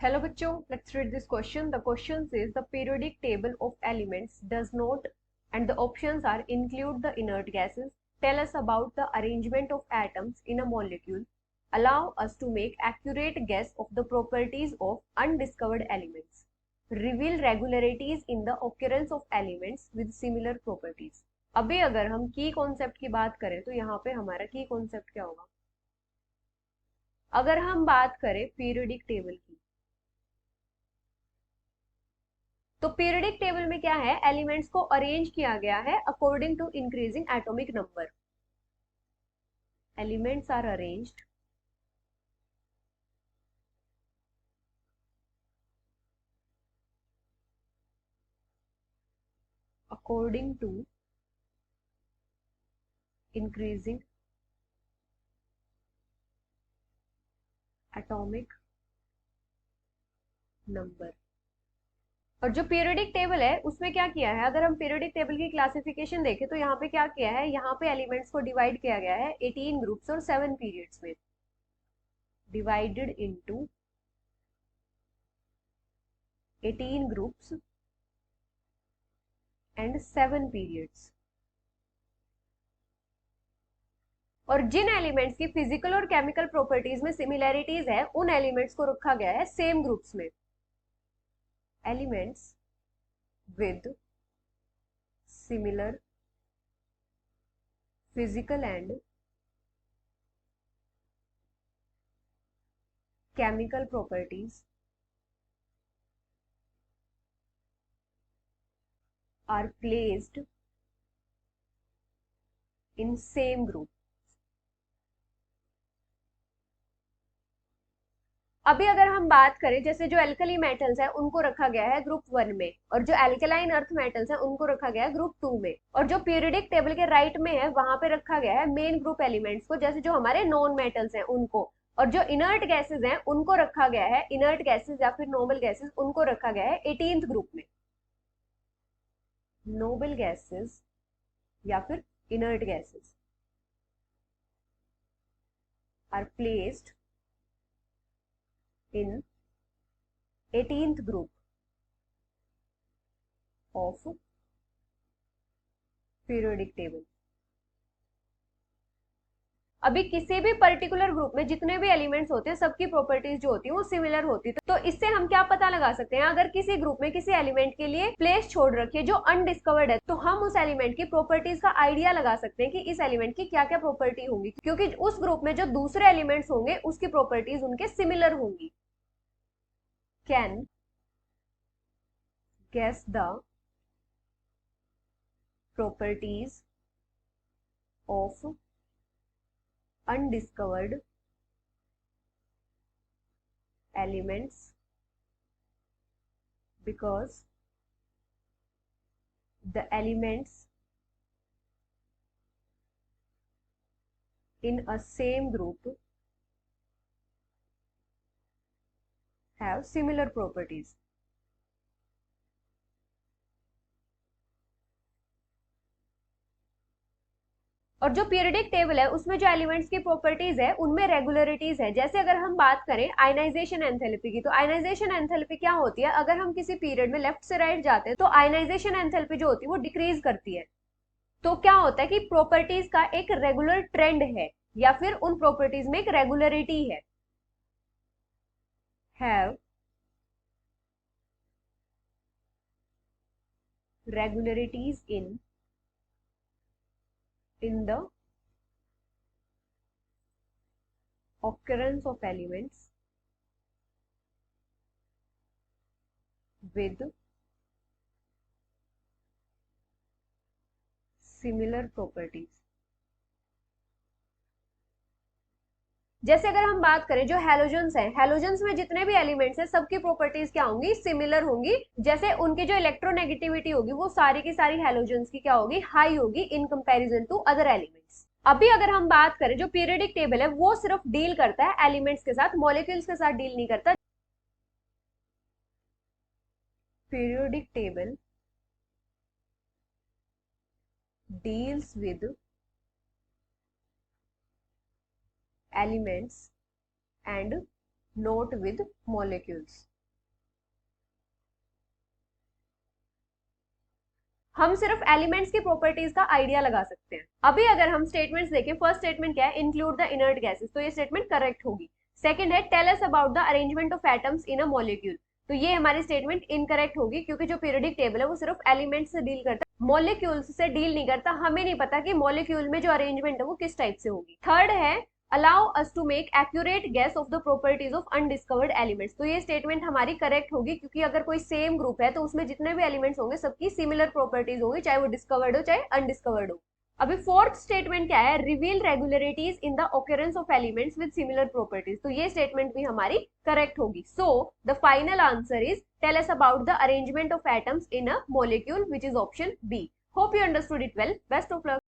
Hello bachcho, let's read this question. The question says the periodic table of elements does not, and the options are include the inert gases, tell us about the arrangement of atoms in a molecule, allow us to make accurate guess of the properties of undiscovered elements, reveal regularities in the occurrence of elements with similar properties. अभी अगर हम की concept की बात करें तो यहाँ पे हमारा की कॉन्सेप्ट क्या होगा? अगर हम बात करें पीरियोडिक टेबल की, तो पीरियोडिक टेबल में क्या है, एलिमेंट्स को अरेंज किया गया है according to increasing atomic number. Elements are arranged according to increasing atomic number. और जो पीरियोडिक टेबल है उसमें क्या किया है, अगर हम पीरियोडिक टेबल की क्लासिफिकेशन देखें तो यहाँ पे क्या किया है, यहाँ पे एलिमेंट्स को डिवाइड किया गया है 18 ग्रुप्स और 7 पीरियड्स में. Divided into 18 groups and 7 periods. और जिन एलिमेंट्स की फिजिकल और केमिकल प्रॉपर्टीज में सिमिलैरिटीज है उन एलिमेंट्स को रखा गया है सेम ग्रुप्स में. Elements with similar physical and chemical properties are placed in same group. अभी अगर हम बात करें, जैसे जो एल्कली मेटल्स है उनको रखा गया है ग्रुप 1 में, और जो एल्कलाइन अर्थ मेटल्स है उनको रखा गया है ग्रुप 2 में, और जो पीरियोडिक टेबल के राइट में है वहां पे रखा गया है मेन ग्रुप एलिमेंट्स को, जैसे जो हमारे नॉन मेटल्स हैं उनको, और जो इनर्ट गैसेज हैं उनको रखा गया है, इनर्ट गैसेज या फिर नोबल गैसेज उनको रखा गया है 18th ग्रुप में. नोबल गैसेज या फिर inert gases are placed in 18th group of periodic table. अभी किसी भी पर्टिकुलर ग्रुप में जितने भी एलिमेंट्स होते हैं सबकी प्रॉपर्टीज जो होती है वो सिमिलर होती है. तो इससे हम क्या पता लगा सकते हैं, अगर किसी ग्रुप में किसी एलिमेंट के लिए प्लेस छोड़ रखी है जो अनडिस्कवर्ड है तो हम उस एलिमेंट की प्रॉपर्टीज का आइडिया लगा सकते हैं कि इस एलिमेंट की क्या क्या प्रॉपर्टी होंगी, क्योंकि उस ग्रुप में जो दूसरे एलिमेंट्स होंगे उसकी प्रॉपर्टीज उनके सिमिलर होंगी. Can guess the properties of undiscovered elements because the elements in a same group have similar properties. और जो पीरियोडिक टेबल है उसमें जो एलिमेंट्स की प्रॉपर्टीज है उनमें रेगुलरिटीज है. जैसे अगर हम बात करें आयनाइजेशन एंथैल्पी की, तो आयनाइजेशन एंथैल्पी क्या होती है, अगर हम किसी पीरियड में लेफ्ट से राइट जाते हैं तो आयनाइजेशन एंथैल्पी जो होती है वो डिक्रीज करती है. तो क्या होता है कि प्रॉपर्टीज का एक रेगुलर ट्रेंड है या फिर उन प्रॉपर्टीज में एक रेगुलरिटी है. Have regularities in the occurrence of elements with similar properties. जैसे अगर हम बात करें जो हैलोजेंस हैं, हैलोजेंस में जितने भी एलिमेंट्स हैं सबकी प्रॉपर्टीज क्या होंगी, सिमिलर होंगी. जैसे उनकी जो इलेक्ट्रोनेगेटिविटी होगी वो सारी की सारी हैलोजेंस की क्या होगी, हाई होगी in comparison to other elements. अभी अगर हम बात करें जो पीरियोडिक टेबल है वो सिर्फ डील करता है एलिमेंट्स के साथ, मॉलिक्यूल्स के साथ डील नहीं करता. Periodic table deals with elements and not with molecules. हम सिर्फ एलिमेंट्स की प्रॉपर्टीज का आइडिया लगा सकते हैं। अभी अगर हम स्टेटमेंट्स देखें, फर्स्ट स्टेटमेंट क्या है, इंक्लूड द इनर्ट गैसेस, तो ये स्टेटमेंट करेक्ट होगी। सेकंड है tell us about the arrangement of atoms in a molecule, तो ये हमारी स्टेटमेंट इनकरेक्ट होगी, क्योंकि जो पीरियोडिक टेबल है वो सिर्फ एलिमेंट्स से डील करता है, मॉलिक्यूल्स से डील नहीं करता। हमें नहीं पता कि मॉलिक्यूल में जो अरेंजमेंट है वो किस टाइप से होगी। थर्ड है allow us to make accurate guess of the properties of undiscovered elements, तो ये स्टेटमेंट हमारी करेक्ट होगी, क्योंकि अगर कोई सेम ग्रुप है तो उसमें जितने भी एलिमेंट्स होंगे सबकी सिमिलर प्रॉपर्टीज होगी, चाहे वो डिस्कवर्ड हो चाहे अनडिस्कवर्ड हो। अभी फोर्थ स्टेटमेंट क्या है, reveal regularities in the occurrence of elements with similar properties, तो ये स्टेटमेंट भी हमारी करेक्ट होगी। So the final answer is tell us about the arrangement of atoms in a molecule, which is option B. Hope you understood it well. Best of luck.